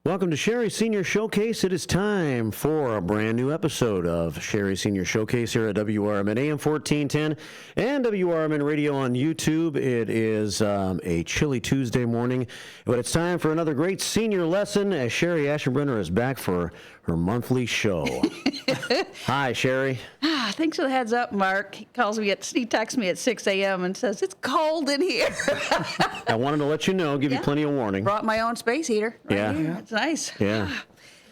Welcome to Cherie Senior Showcase. It is time for a brand new episode of Cherie Senior Showcase here at WRMN AM 1410 and WRMN Radio on YouTube. It is a chilly Tuesday morning, but it's time for another great senior lesson as Cherie Aschenbrenner is back for her monthly show. Hi, Cherie. Thanks for the heads up, Mark. He texts me at 6 a.m. and says, it's cold in here. I wanted to let you know, give you plenty of warning. Brought my own space heater right here. It's nice. Yeah.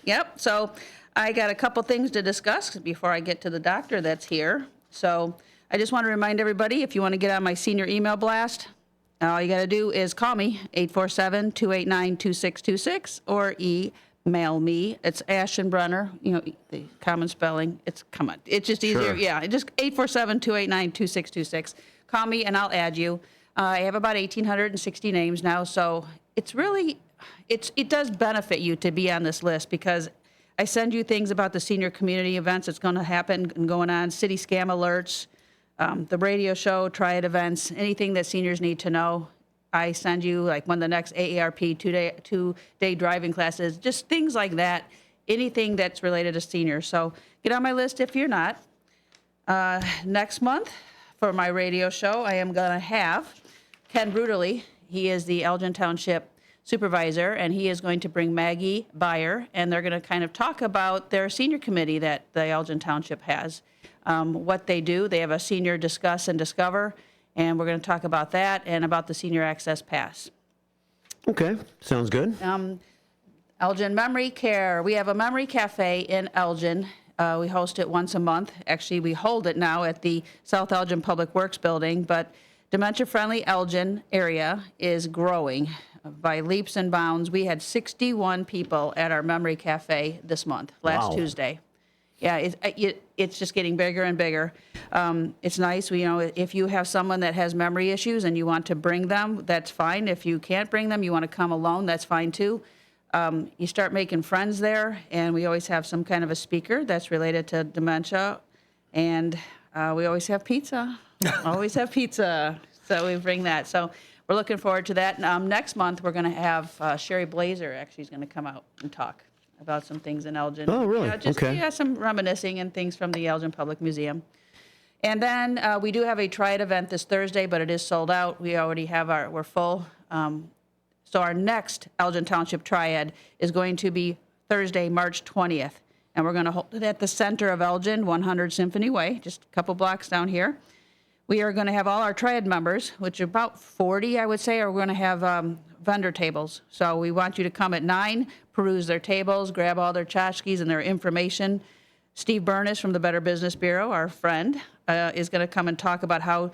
Yep. So I got a couple things to discuss before I get to the doctor that's here. So I just want to remind everybody, if you want to get on my senior email blast, all you got to do is call me, 847-289-2626, or email me. It's Aschenbrenner, the common spelling. It's just easier. Sure. Yeah, just 847-289-2626. Call me and I'll add you. I have about 1,860 names now, so it's really, it does benefit you to be on this list because I send you things about the senior community events that's going to happen and going on, city scam alerts, the radio show, triad events, anything that seniors need to know. I send you like when the next AARP two-day driving class is, just things like that, anything that's related to seniors. So get on my list if you're not. Next month for my radio show, I am going to have Ken Bruderly. He is the Elgin Township supervisor, and he is going to bring Maggie Beyer, and they're going to kind of talk about their senior committee that the Elgin Township has, what they do. They have a senior discuss and discover, and we're going to talk about that and about the senior access pass. Okay, sounds good. Elgin Memory Care. We have a memory cafe in Elgin. We host it once a month. Actually, we hold it now at the South Elgin Public Works Building, but dementia-friendly Elgin area is growing by leaps and bounds. We had 61 people at our memory cafe this month, last Tuesday. Yeah, it's just getting bigger and bigger. It's nice, if you have someone that has memory issues and you want to bring them, that's fine. If you can't bring them, you want to come alone, that's fine too. You start making friends there, and we always have some kind of a speaker that's related to dementia, and we always have pizza. Always have pizza, so we bring that. So we're looking forward to that. Next month, we're going to have Cherie Blazer actually is going to come out and talk about some things in Elgin. Oh, really? Okay. Yeah, some reminiscing and things from the Elgin Public Museum. And then we do have a triad event this Thursday, but it is sold out. We already have we're full. So our next Elgin Township Triad is going to be Thursday, March 20th. And we're going to hold it at the center of Elgin, 100 Symphony Way, just a couple blocks down here. We are going to have all our triad members, which are about 40, I would say, are going to have vendor tables. So we want you to come at 9, peruse their tables, grab all their tchotchkes and their information. Steve Burness from the Better Business Bureau, our friend, is going to come and talk about how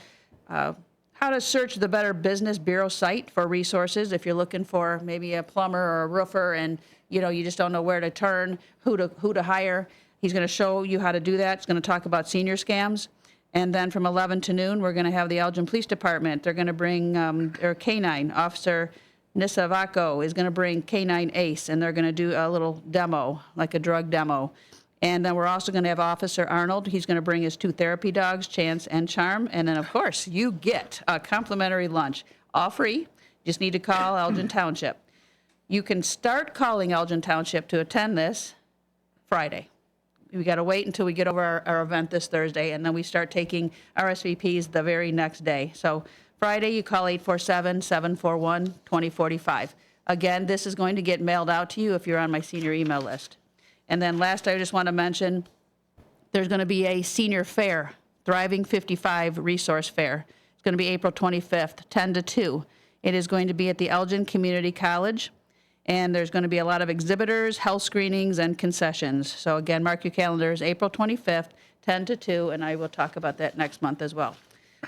to search the Better Business Bureau site for resources if you're looking for maybe a plumber or a roofer and you just don't know where to turn, who to hire. He's going to show you how to do that. He's going to talk about senior scams. And then from 11 to noon, we're going to have the Elgin Police Department. They're going to bring their K-9. Officer Nisavaco is going to bring K-9 Ace, and they're going to do a little demo, like a drug demo. And then we're also going to have Officer Arnold. He's going to bring his 2 therapy dogs, Chance and Charm. And then, of course, you get a complimentary lunch, all free. Just need to call Elgin Township. You can start calling Elgin Township to attend this Friday. We got to wait until we get over our event this Thursday, and then we start taking RSVPs the very next day. So Friday, you call 847-741-2045. Again, this is going to get mailed out to you if you're on my senior email list. And then last, I just want to mention, there's going to be a senior fair, Thriving 55 Resource Fair. It's going to be April 25th, 10 to 2. It is going to be at the Elgin Community College. And there's going to be a lot of exhibitors, health screenings, and concessions. So again, mark your calendars, April 25th, 10 to 2, and I will talk about that next month as well.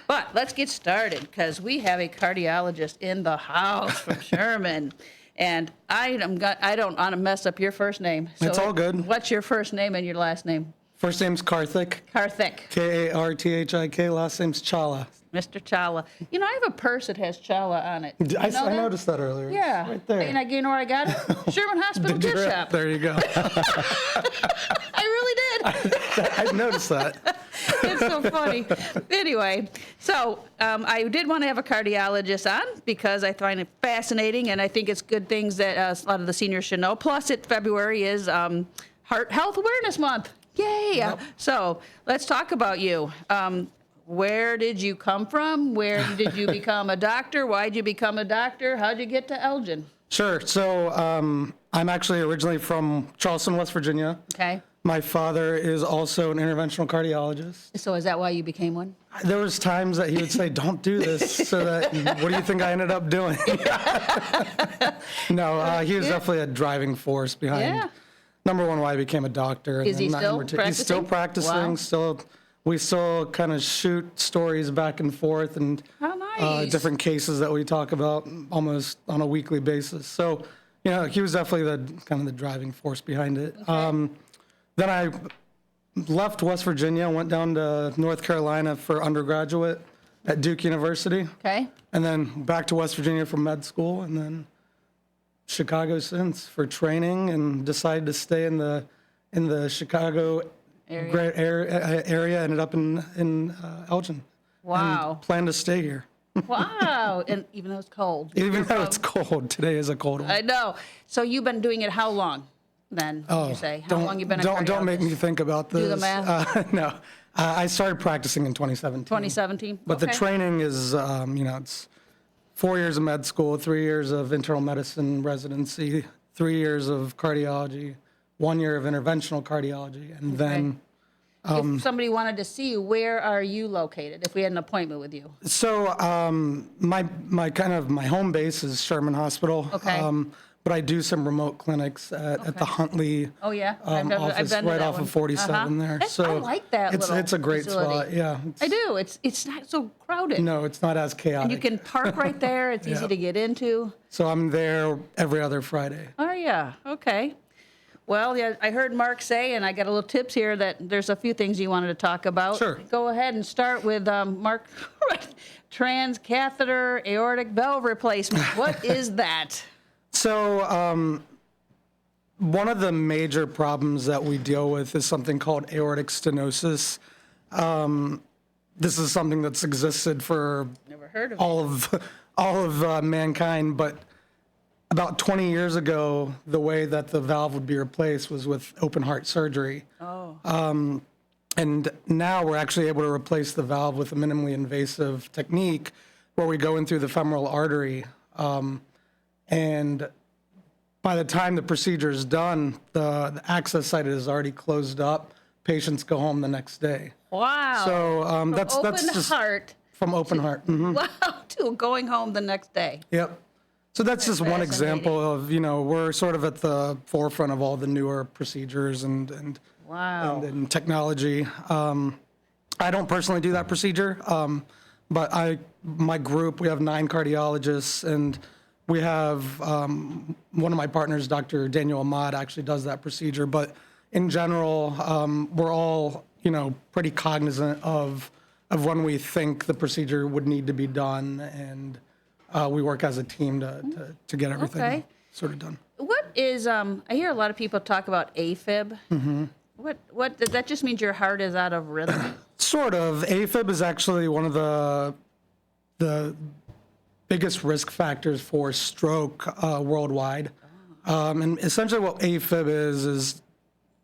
But let's get started, because we have a cardiologist in the house from Sherman. And I don't want to mess up your first name. So it's all good. What's your first name and your last name? First name's Karthik. Karthik. Karthik. Last name's Chala. Mr. Chala. I have a purse that has Chala on it. I noticed that earlier. Yeah. It's right there. And you know where I got it? Sherman Hospital gift shop. There you go. I really did. I've noticed that. It's so funny. Anyway, so I did want to have a cardiologist on because I find it fascinating, and I think it's good things that a lot of the seniors should know. Plus, February is Heart Health Awareness Month. Yay! Yep. So let's talk about you. Where did you come from? Where did you become a doctor? Why did you become a doctor? How'd you get to Elgin? Sure. So I'm actually originally from Charleston, West Virginia. Okay. My father is also an interventional cardiologist. So is that why you became one? There was times that he would say, "Don't do this." So that, what do you think I ended up doing? No, he was definitely a driving force behind. Yeah. Number one, why I became a doctor. Is he then still number two, he's still practicing? practicing. Wow. We still kind of shoot stories back and forth and How nice. different cases that we talk about almost on a weekly basis. So, he was definitely the kind of the driving force behind it. Okay. Then I left West Virginia, went down to North Carolina for undergraduate at Duke University, Okay. and then back to West Virginia for med school, and then Chicago since for training, and decided to stay in the Chicago area. Ended up in Elgin. Wow. And plan to stay here. Wow. And even though it's cold. Even though it's cold, today is a cold one. I know. So you've been doing it how long then, would you say? How long you been a cardiologist? Don't make me think about this. Do the math. No. I started practicing in 2017. 2017? But the training is, it's 4 years of med school, 3 years of internal medicine residency, 3 years of cardiology, 1 year of interventional cardiology, and then. If somebody wanted to see you, where are you located if we had an appointment with you? So my home base is Sherman Hospital. Okay. But I do some remote clinics at the Huntley Oh, yeah? I've office been to right that off one. of 47 there. I like that it's little a great facility. spot. Yeah. I do. It's not so crowded. No, it's not as chaotic. You can park right there. It's easy to get into. So I'm there every other Friday. Oh, yeah. Okay. Well, yeah, I heard Mark say, and I got a little tips here, that there's a few things you wanted to talk about. Sure. Go ahead and start with Mark, transcatheter aortic valve replacement. What is that? So one of the major problems that we deal with is something called aortic stenosis. This is something that's existed for Never heard of it. all of mankind, but about 20 years ago, the way that the valve would be replaced was with open heart surgery. Oh. And now we're actually able to replace the valve with a minimally invasive technique where we go in through the femoral artery. And by the time the procedure is done, the access site is already closed up. Patients go home the next day. Wow. So that's open just heart. from open heart. Mhm. Wow, to going home the next day. Yep. So that's just one example of, we're sort of at the forefront of all the newer procedures and Wow. and technology. I don't personally do that procedure, but my group, we have 9 cardiologists, and we have one of my partners, Dr. Daniel Ahmad, actually does that procedure. But in general, we're all, pretty cognizant of when we think the procedure would need to be done, and we work as a team to get everything Okay. sort of done. What is, I hear a lot of people talk about AFib. Mm-hmm. What, that just means your heart is out of rhythm? Sort of. AFib is actually one of the biggest risk factors for stroke worldwide. And essentially what AFib is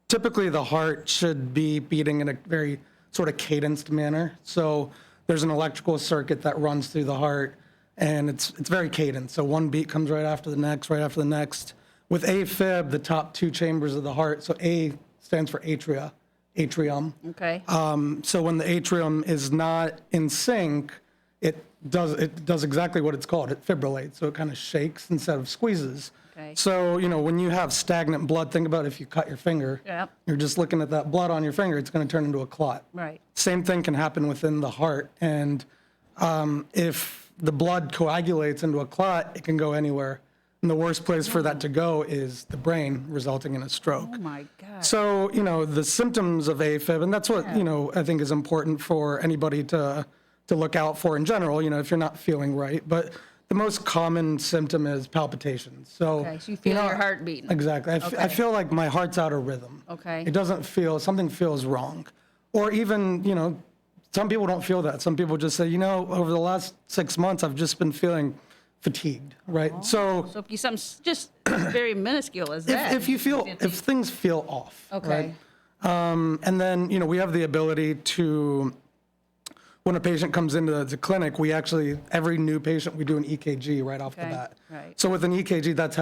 typically the heart should be beating in a very sort of cadenced manner. So there's an electrical circuit that runs through the heart, and it's very cadenced. So one beat comes right after the next, right after the next. With AFib, the top 2 chambers of the heart, so A stands for atrium. Okay. So when the atrium is not in sync, it does exactly what it's called. It fibrillates, so it kind of shakes instead of squeezes. Okay. So, when you have stagnant blood, think about if you cut your finger. Yep. You're just looking at that blood on your finger, it's going to turn into a clot. Right. Same thing can happen within the heart. And if the blood coagulates into a clot, it can go anywhere. And the worst place for that to go is the brain, resulting in a stroke. Oh, my God. So, the symptoms of AFib, and that's what, I think is important for anybody to look out for in general, if you're not feeling right. But the most common symptom is palpitations. So, Okay, so you feel your heart beating. Exactly. I feel like my heart's out of rhythm. Okay. It doesn't feel, something feels wrong. Or even, some people don't feel that. Some people just say, over the last 6 months, I've just been feeling fatigued, right? So if you something just very minuscule as that. If things feel off, Okay. right? And then, we have the ability to, when a patient comes into the clinic, every new patient, we do an EKG right off the Okay, bat. right. So with an EKG, that's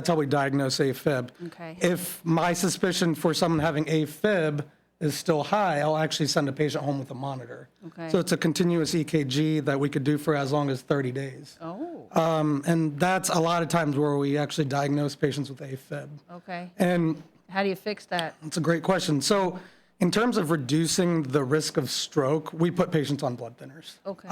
how we diagnose AFib. Okay. If my suspicion for someone having AFib is still high, I'll actually send a patient home with a monitor. Okay. So it's a continuous EKG that we could do for as long as 30 days. Oh, And that's a lot of times where we actually diagnose patients with AFib. okay. And How do you fix that? it's a great question. So in terms of reducing the risk of stroke, we put patients on blood thinners. Okay.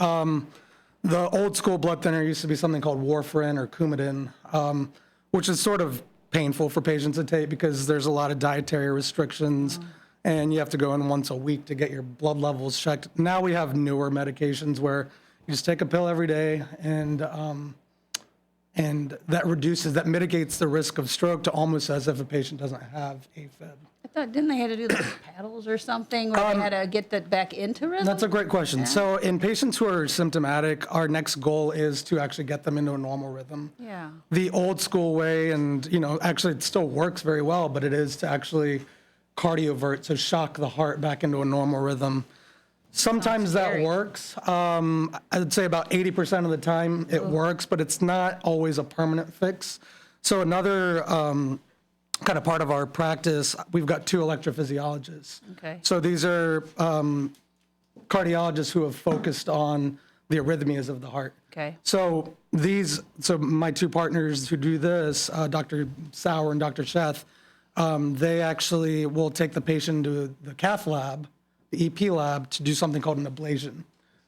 The old school blood thinner used to be something called warfarin or Coumadin, which is sort of painful for patients to take because there's a lot of dietary restrictions and you have to go in once a week to get your blood levels checked. Now we have newer medications where you just take a pill every day and that mitigates the risk of stroke to almost as if a patient doesn't have AFib. I thought, didn't they have to do the paddles or something, where they had to get that back into rhythm? That's a great question. So in patients who are symptomatic, our next goal is to actually get them into a normal rhythm. Yeah. The old school way, and actually it still works very well, but it is to actually cardiovert, so shock the heart back into a normal rhythm. Sometimes that scary. works. I'd say about 80% of the time it works, but it's not always a permanent fix. So another kind of part of our practice, we've got 2 electrophysiologists. Okay. So these are cardiologists who have focused on the arrhythmias of the heart. Okay. So my 2 partners who do this, Dr. Sauer and Dr. Sheth, they actually will take the patient to the cath lab, the EP lab, to do something called an ablation.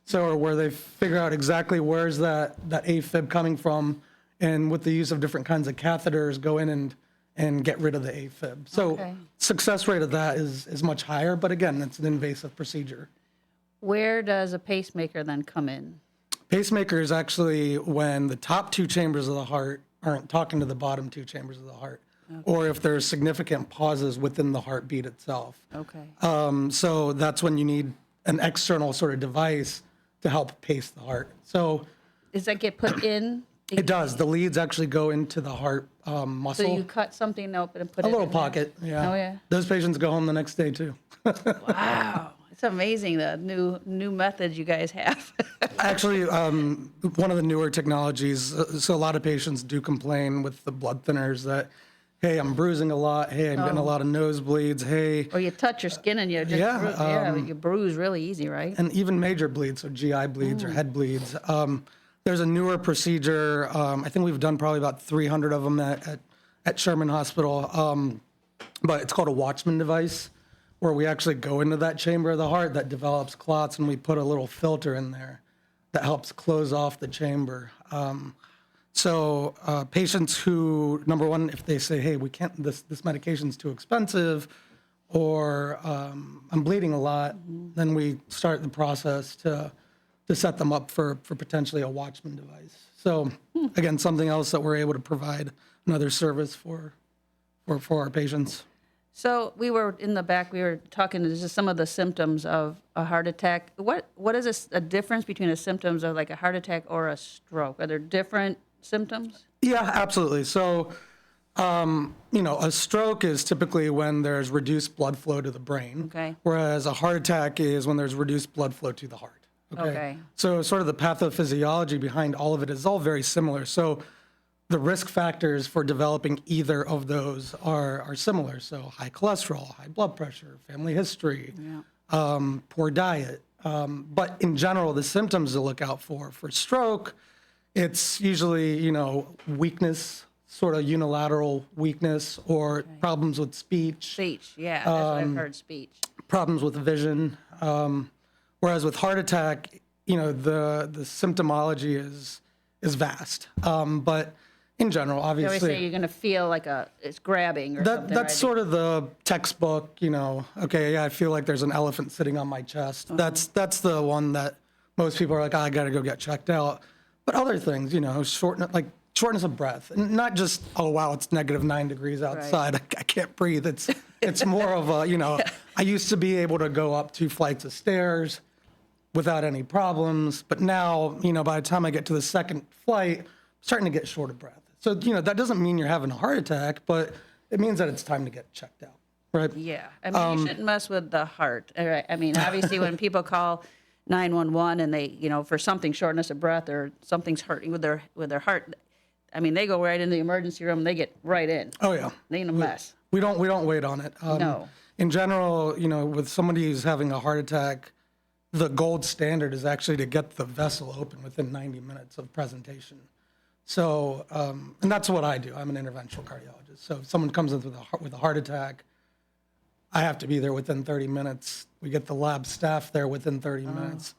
So where they figure out exactly where's that AFib coming from, and with the use of different kinds of catheters, go in and get rid of the AFib. So Okay. success rate of that is much higher, but again, it's an invasive procedure. Where does a pacemaker then come in? Pacemaker is actually when the top 2 chambers of the heart aren't talking to the bottom 2 chambers of the heart, or if there's significant pauses within the heartbeat itself. Okay. So that's when you need an external sort of device to help pace the heart. So Does that get put in? it does. The leads actually go into the heart So muscle. you cut something open and put A it little in there? pocket, yeah. Oh, yeah. Those patients go home the next day too. Wow. It's amazing the new methods you guys have. Actually, one of the newer technologies, so a lot of patients do complain with the blood thinners that, hey, I'm bruising a lot. Hey, I'm getting a lot of nosebleeds. Hey, Or you touch your skin and you just you bruise really easy, right? and even major bleeds, so GI bleeds or head bleeds. There's a newer procedure. I think we've done probably about 300 of them at Sherman Hospital, but it's called a Watchman device, where we actually go into that chamber of the heart that develops clots, and we put a little filter in there that helps close off the chamber. So patients who, number one, if they say, hey, we can't, this medication's too expensive, or I'm bleeding a lot, then we start the process to set them up for potentially a Watchman device. So again, something else that we're able to provide another service for our patients. So we were in the back, we were talking to just some of the symptoms of a heart attack. What is a difference between the symptoms of like a heart attack or a stroke? Are there different symptoms? Yeah, absolutely. So, a stroke is typically when there's reduced blood flow to the brain. Okay. Whereas a heart attack is when there's reduced blood flow to the heart. Okay. So sort of the pathophysiology behind all of it is all very similar. So the risk factors for developing either of those are similar. So high cholesterol, high blood pressure, family history, poor diet. But in general, the symptoms to look out for stroke, it's usually, weakness, sort of unilateral weakness, or problems with speech, Speech, yeah, that's what I've heard, speech. problems with vision. Whereas with heart attack, the symptomology is vast. But in general, They always say obviously, you're going to feel like it's grabbing or something, that's right? sort of the textbook, okay, yeah, I feel like there's an elephant sitting on my chest. That's the one that most people are like, I got to go get checked out. But other things, shortness of breath, and not just, oh wow, it's -9 degrees outside, I can't breathe. It's It's more of a, I used to be able to go up 2 flights of stairs without any problems. But now, by the time I get to the second flight, I'm starting to get short of breath. So, that doesn't mean you're having a heart attack, but it means that it's time to get checked out, right? Yeah. I mean, you shouldn't mess with the heart. All right. I mean, obviously, when people call 911 and they, for something, shortness of breath or something's hurting with their heart, I mean, they go right into the emergency room. They get right in. Oh, yeah. They ain't a mess. We don't wait on it. No. In general, with somebody who's having a heart attack, the gold standard is actually to get the vessel open within 90 minutes of presentation. So, and that's what I do. I'm an interventional cardiologist. So if someone comes in with a heart attack, I have to be there within 30 minutes. We get the lab staff there within 30 minutes.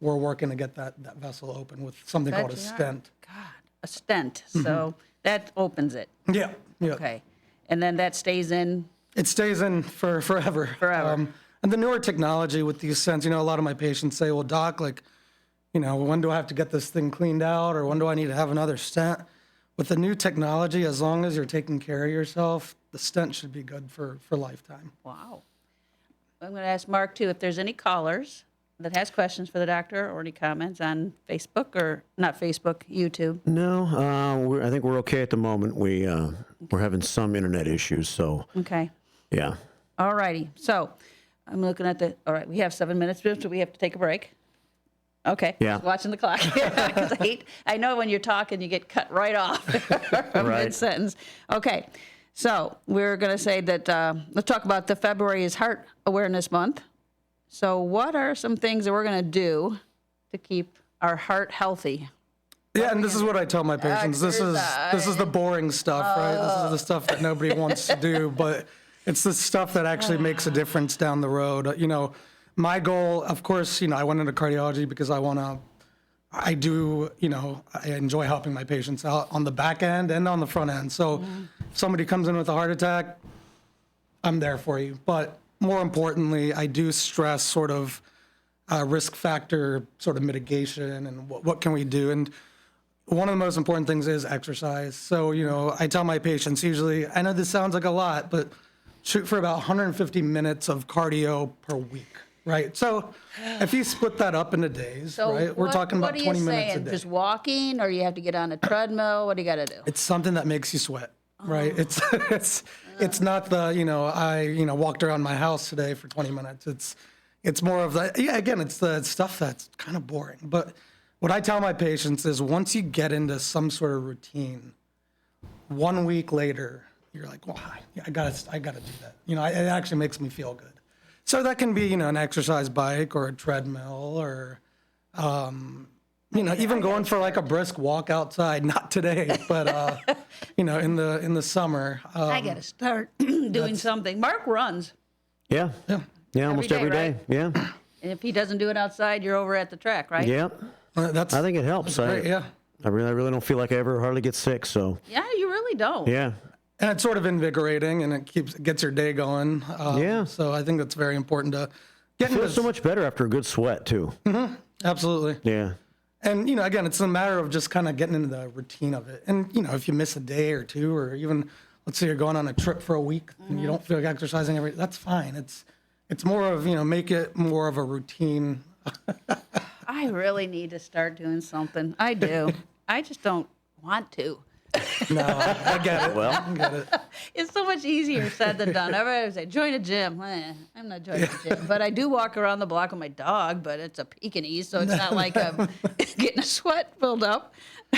We're working to get that vessel open with something called a stent. God, a stent. So that opens it. Yeah. Okay. And then that stays in. It stays in for forever. Forever. And the newer technology with these stents, a lot of my patients say, well, doc, when do I have to get this thing cleaned out, or when do I need to have another stent? With the new technology, as long as you're taking care of yourself, the stent should be good for lifetime. Wow. I'm going to ask Mark, too, if there's any callers that has questions for the doctor or any comments on Facebook or not Facebook, YouTube. No, I think we're okay at the moment. We're having some internet issues, so Okay. yeah. All righty. So I'm looking at all right, we have 7 minutes, so we have to take a break. Okay. Yeah. Just watching the clock. 'Cause I know when you're talking, you get cut right off Right. mid-sentence. Okay. So we're going to say that, let's talk about the February is Heart Awareness Month. So what are some things that we're going to do to keep our heart healthy? Yeah, and this is what I tell my patients. This is the boring stuff, right? This is the stuff that nobody wants to do, but it's the stuff that actually makes a difference down the road. My goal, of course, I went into cardiology because I enjoy helping my patients out on the back end and on the front end. So if somebody comes in with a heart attack, I'm there for you. But more importantly, I do stress sort of risk factor sort of mitigation and what can we do. And one of the most important things is exercise. So, I tell my patients usually, I know this sounds like a lot, but shoot for about 150 minutes of cardio per week, right? So if you split that up into days, So right, we're talking about 20 minutes a day. Just walking, or you have to get on a treadmill? What do you got to do? It's something that makes you sweat, right? It's not the, I walked around my house today for 20 minutes. It's more of the, again, it's the stuff that's kind of boring. But what I tell my patients is once you get into some sort of routine, 1 week later, you're like, well, I gotta do that. It actually makes me feel good. So that can be, an exercise bike or a treadmill or, even going for like a brisk walk outside. Not today, but in the summer. I got to start doing something. Mark runs. Yeah. Almost every day. right? Yeah. And if he doesn't do it outside, you're over at the track, right? Yeah. I think it helps. Great, yeah. I really don't feel like I ever hardly get sick. So Yeah, you really don't. yeah. And it's sort of invigorating, and it gets your day going. Yeah. So I think that's very important to get into. Feels so much better after a good sweat too. Absolutely. Yeah. And, again, it's a matter of just kind of getting into the routine of it. And, if you miss a day or two, or even, let's say you're going on a trip for a week and you don't feel like exercising that's fine. It's more of, make it more of a routine. I really need to start doing something. I do. I just don't want to. No, I get it. Well. I get it. It's so much easier said than done. Everybody say, join a gym. I'm not joining a gym. But I do walk around the block with my dog, but it's a Pekingese, so it's not like I'm getting a sweat build up.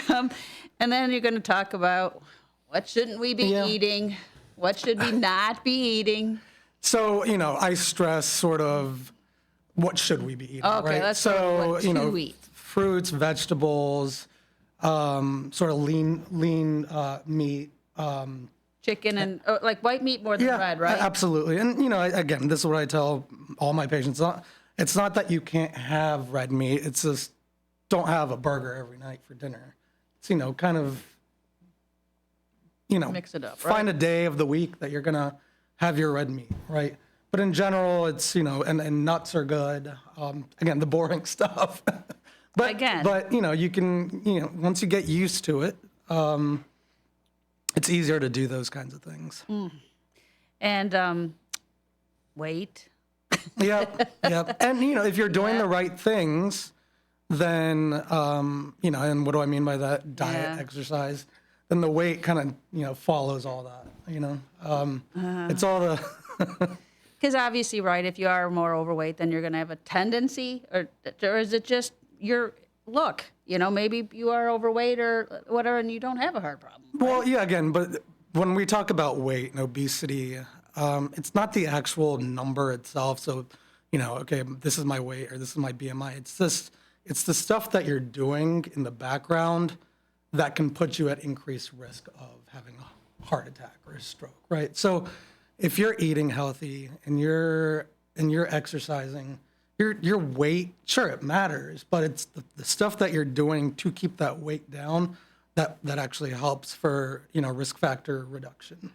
And then you're going to talk about what shouldn't we be eating? What should we not be eating? So, I stress sort of what should we be eating, Okay, right? let's So, start with what to eat. Fruits, vegetables, sort of lean meat. Chicken and like white meat more than red, right? Absolutely. And, again, this is what I tell all my patients. It's not that you can't have red meat. It's just don't have a burger every night for dinner. It's, kind of, Mix it up, find a day of the week that you're going to have your red meat, right? But in general, it's, and nuts are good. Again, the boring stuff. But you can, once you get used to it, it's easier to do those kinds of things. And Weight. Yep, yep. And, if you're doing the right things, then, and what do I mean by that? Diet, exercise, then the weight kind of, follows all that, It's all the... Because obviously, right, if you are more overweight, then you're going to have a tendency, or is it just your look? Maybe you are overweight or whatever, and you don't have a heart problem. Right? Well, yeah, again, but when we talk about weight and obesity, it's not the actual number itself. So, okay, this is my weight or this is my BMI. It's the stuff that you're doing in the background that can put you at increased risk of having a heart attack or a stroke, right? So if you're eating healthy and you're exercising, your weight, sure, it matters, but it's the stuff that you're doing to keep that weight down that actually helps for, risk factor reduction.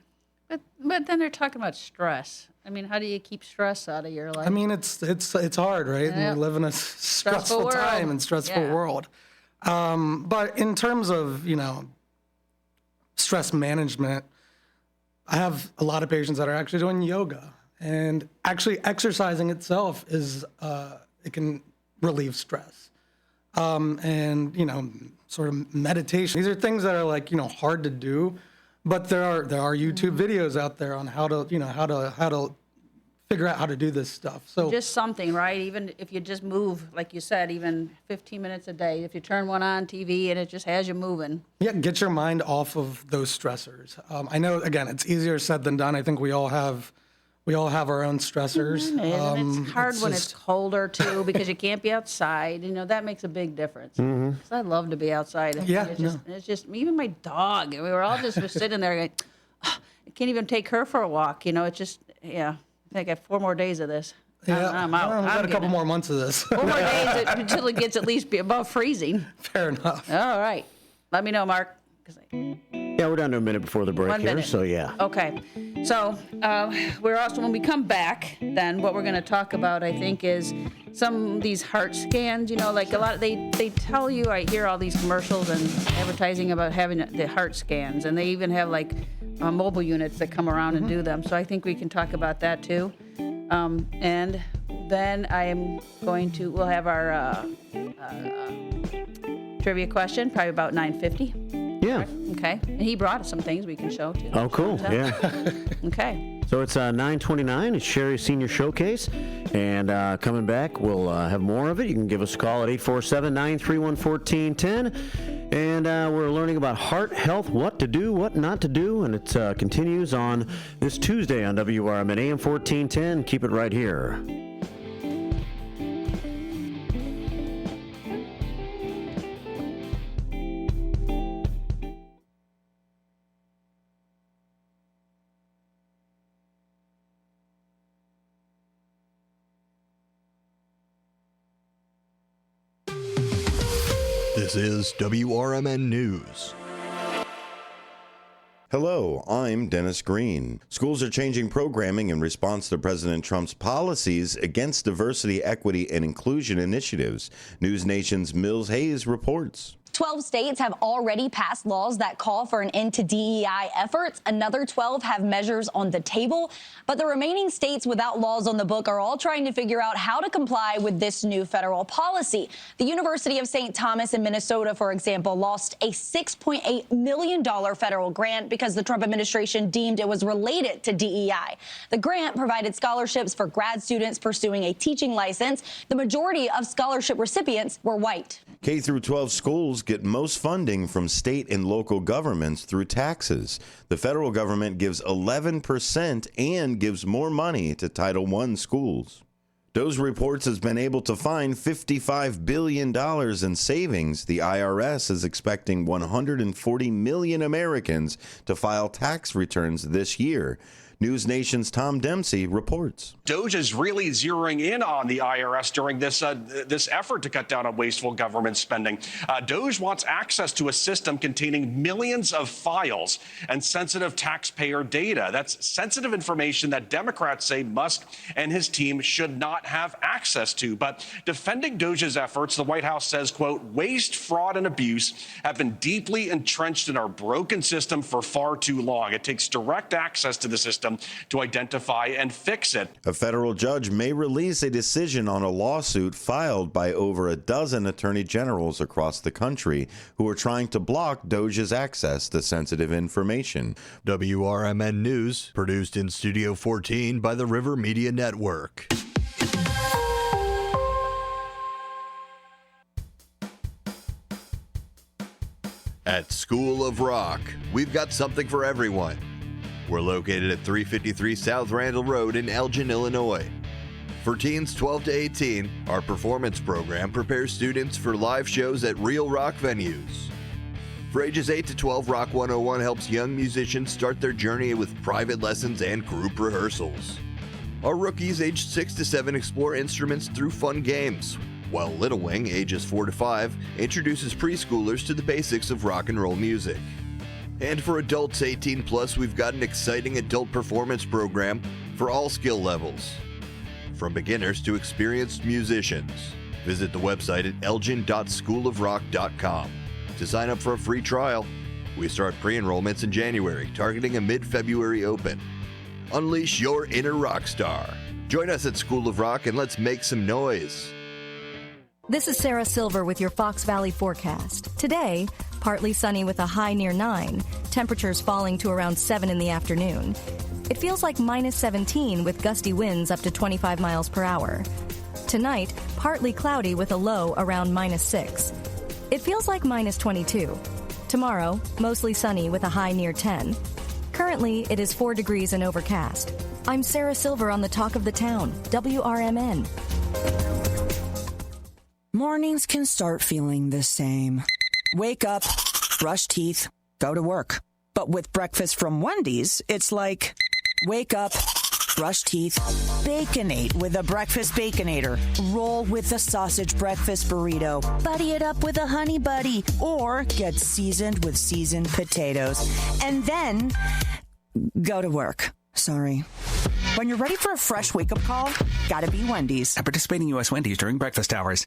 But then they're talking about stress. I mean, how do you keep stress out of your life? I mean, it's hard, right? Yeah. And we live in a stressful time and stressful world. But in terms of, stress management, I have a lot of patients that are actually doing yoga, and actually exercising itself is, it can relieve stress. And, sort of meditation. These are things that are like, hard to do, but there are YouTube videos out there on how to figure out how to do this stuff. So just something, right? Even if you just move, like you said, even 15 minutes a day, if you turn one on TV and it just has you moving. Yeah, get your mind off of those stressors. I know, again, it's easier said than done. I think we all have our own stressors. And it's hard when it's colder too, because you can't be outside. That makes a big difference. 'Cause I love to be outside. Yeah, it's just even my dog. We were all just sitting there going, "Oh, I can't even take her for a walk. It's just, yeah. I think I have 4 more days of this. Yeah, I'm out. We've got a couple more months of this. 4 more days until it gets at least above freezing. Fair enough. All right. Let me know, Mark. Yeah, we're down to a minute before the break 1 minute. here, so yeah. Okay. So we're also, when we come back, then what we're going to talk about, I think, is some of these heart scans. Like a lot, they tell you, I hear all these commercials and advertising about having the heart scans, and they even have like mobile units that come around and do them. So I think we can talk about that too. And then we'll have our trivia question, probably about 9:50. Yeah. Okay. And he brought us some things we can show too. Oh, cool. Yeah. Okay. So it's 9:29. It's Cherie Senior Showcase. And coming back, we'll have more of it. You can give us a call at 847-931-1410. And we're learning about heart health, what to do, what not to do. And it continues on this Tuesday on WRMN AM 1410. Keep it right here. This is WRMN News. Hello, I'm Dennis Green. Schools are changing programming in response to President Trump's policies against diversity, equity, and inclusion initiatives. News Nation's Mills Hayes reports. 12 states have already passed laws that call for an end to DEI efforts. Another 12 have measures on the table. But the remaining states without laws on the book are all trying to figure out how to comply with this new federal policy. The University of St. Thomas in Minnesota, for example, lost a $6.8 million federal grant because the Trump administration deemed it was related to DEI. The grant provided scholarships for grad students pursuing a teaching license. The majority of scholarship recipients were white. K through 12 schools get most funding from state and local governments through taxes. The federal government gives 11% and gives more money to Title I schools. DOJ Reports has been able to find $55 billion in savings. The IRS is expecting 140 million Americans to file tax returns this year. News Nation's Tom Dempsey reports. DOJ is really zeroing in on the IRS during this effort to cut down on wasteful government spending. DOJ wants access to a system containing millions of files and sensitive taxpayer data. That's sensitive information that Democrats say Musk and his team should not have access to. But defending DOJ's efforts, the White House says, quote, waste, fraud, and abuse have been deeply entrenched in our broken system for far too long. It takes direct access to the system system to identify and fix it. A federal judge may release a decision on a lawsuit filed by over a dozen attorney generals across the country who are trying to block DOJ's access to sensitive information. WRMN News, produced in Studio 14 by the River Media Network. At School of Rock, we've got something for everyone. We're located at 353 South Randall Road in Elgin, Illinois. For teens 12 to 18, our performance program prepares students for live shows at real rock venues. For ages 8 to 12, Rock 101 helps young musicians start their journey with private lessons and group rehearsals. Our rookies aged 6 to 7 explore instruments through fun games, while Little Wing, ages 4 to 5, introduces preschoolers to the basics of rock and roll music. And for adults 18 plus, we've got an exciting adult performance program for all skill levels, from beginners to experienced musicians. Visit the website at elgin.schoolofrock.com to sign up for a free trial. We start pre-enrollments in January, targeting a mid-February open. Unleash your inner rock star. Join us at School of Rock and let's make some noise. This is Sarah Silver with your Fox Valley forecast. Today, partly sunny with a high near 9, temperatures falling to around 7 in the afternoon. It feels like minus 17 with gusty winds up to 25 miles per hour. Tonight, partly cloudy with a low around minus 6. It feels like minus 22. Tomorrow, mostly sunny with a high near 10. Currently, it is 4 degrees and overcast. I'm Sarah Silver on the Talk of the Town, WRMN. Mornings can start feeling the same. Wake up, brush teeth, go to work. But with breakfast from Wendy's, it's like, wake up, brush teeth, Baconate with a breakfast Baconator. Roll with a sausage breakfast burrito. Buddy it up with a honey buddy. Or get seasoned with seasoned potatoes. And then go to work. Sorry. When you're ready for a fresh wake-up call, gotta be Wendy's. At participating U.S. Wendy's during breakfast hours.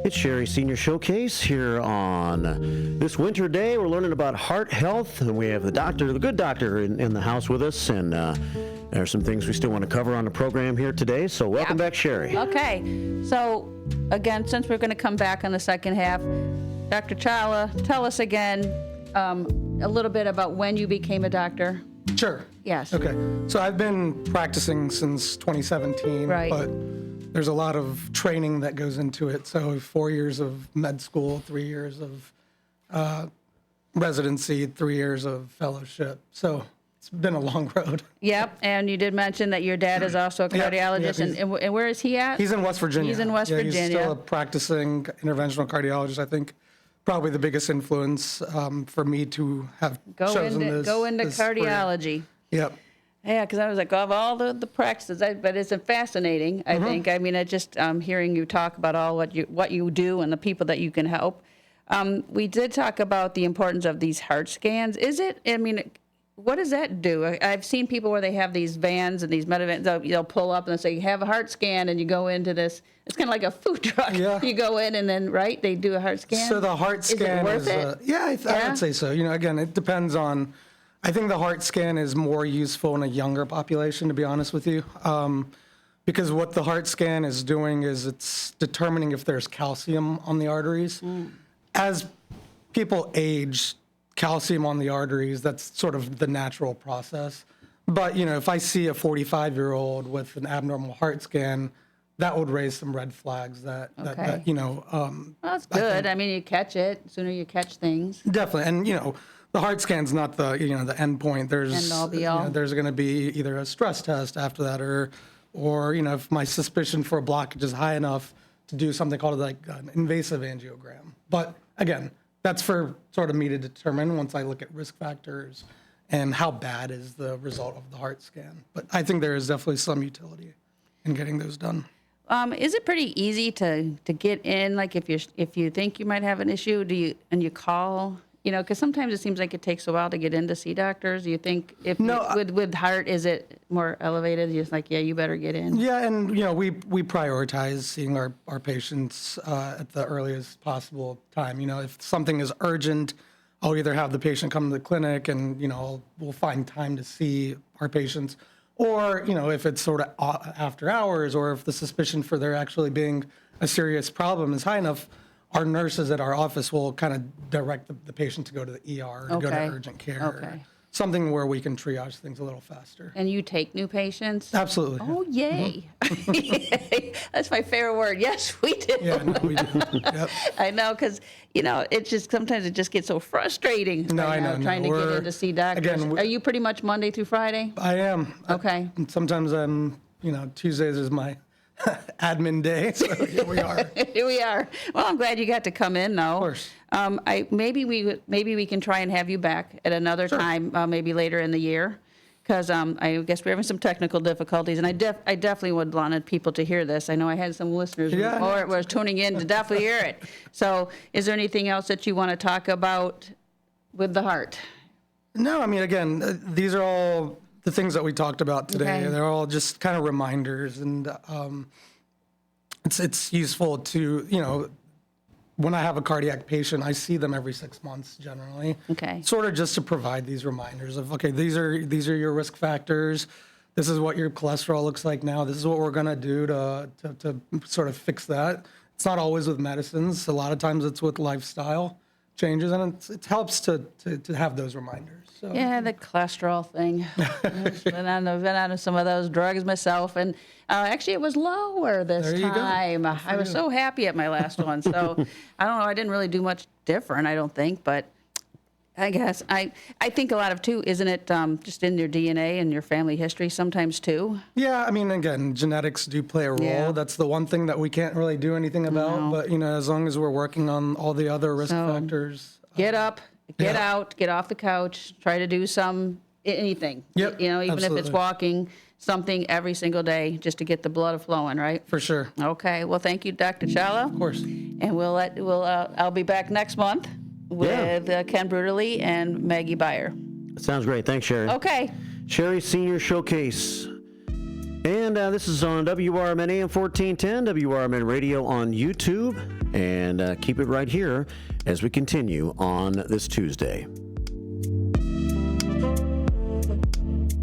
It's Cherie Senior Showcase here on this winter day. We're learning about heart health, and we have the good doctor in the house with us, and there are some things we still want to cover on the program here today. So welcome back, Cherie. Okay. So, again, since we're going to come back on the second half, Dr. Chawla, tell us again a little bit about when you became a doctor. Sure. Yes. Okay. So I've been practicing since 2017, Right. but there's a lot of training that goes into it. So 4 years of med school, 3 years of residency, 3 years of fellowship. So it's been a long road. Yep. And you did mention that your dad is also a Yep, cardiologist. yep, and where is he at? He's in West Virginia. He's in West Virginia. He's still a practicing interventional cardiologist. I think probably the biggest influence for me to have chosen this. Go into this career. cardiology. Yep. Yeah, because I was like, of all the practices, but it's fascinating, I think. I mean, I just hearing you talk about all what you do and the people that you can help. We did talk about the importance of these heart scans. What does that do? I've seen people where they have these vans and these medivans, they'll pull up and they'll say, you have a heart scan, and you go into this. It's kind of like a food truck. Yeah. You go in and then, right, they do a heart scan. So the heart scan is it worth it? Yeah, I would say so. Again, it depends on. I think the heart scan is more useful in a younger population, to be honest with you, because what the heart scan is doing is it's determining if there's calcium on the arteries. As people age, calcium on the arteries, that's sort of the natural process. But, if I see a 45-year-old with an abnormal heart scan, that would raise some red flags that Well, that's good. I mean, you catch it. The sooner you catch things. Definitely. And, the heart scan's not the the end point. There's End all be all. There's going to be either a stress test after that, or if my suspicion for a blockage is high enough to do something called like an invasive angiogram. But again, that's for sort of me to determine once I look at risk factors and how bad is the result of the heart scan. But I think there is definitely some utility in getting those done. Is it pretty easy to get in? Like if you think you might have an issue, you call? You know, because sometimes it seems like it takes a while to get in to see doctors. Do you think with heart, is it more elevated? You're just like, yeah, you better get in. Yeah, and we prioritize seeing our patients at the earliest possible time. If something is urgent, I'll either have the patient come to the clinic and we'll find time to see our patients, or if it's sort of after hours, or if the suspicion for there actually being a serious problem is high enough, our nurses at our office will kind of direct the patient to go to the ER or go to urgent care. Okay. Something where we can triage things a little faster. And you take new patients? Absolutely. Oh, yay. That's my favorite word. Yes, we do. Yeah, no, we do. Yep. I know, because, sometimes it just gets so frustrating. No, I know. Trying to get in to see doctors. Again, Are you pretty much Monday through Friday? I am. Okay. And sometimes Tuesdays is my admin day, so here we are. Here we are. Well, I'm glad you got to come in, though. Of course. Maybe we can try and have you back at another time, maybe later in the year, because I guess we're having some technical difficulties, and I definitely would want people to hear this. I know I had some listeners who were tuning in to definitely hear it. So, is there anything else that you want to talk about with the heart? No, I mean, again, these are all the things that we talked about today. Okay. They're all just kind of reminders, and it's useful to, when I have a cardiac patient, I see them every 6 months generally. Okay. Sort of just to provide these reminders of, okay, these are your risk factors. This is what your cholesterol looks like now. This is what we're going to do to sort of fix that. It's not always with medicines. A lot of times it's with lifestyle changes, and it helps to have those reminders. So. Yeah, the cholesterol thing. I've been on some of those drugs myself, and actually it was lower this time. I was so happy at my last one. So I don't know. I didn't really do much different, I don't think, but I guess I think a lot of too, isn't it just in your DNA and your family history sometimes too? Yeah, I mean, again, genetics do play a role. Yeah. That's the one thing that we can't really do anything about. No. But as long as we're working on all the other risk factors. Get up, get out, get off the couch, try to do anything. Yep, even if it's absolutely. walking, something every single day just to get the blood flowing, right? For sure. Okay. Well, thank you, Dr. Challa. Of course. And I'll be back next month with Ken Bruderly and Maggie Beyer. Sounds great. Thanks, Cherie. Okay. Cherie Senior Showcase. And this is on WRMN AM 1410, WRMN Radio on YouTube. And keep it right here as we continue on this Tuesday.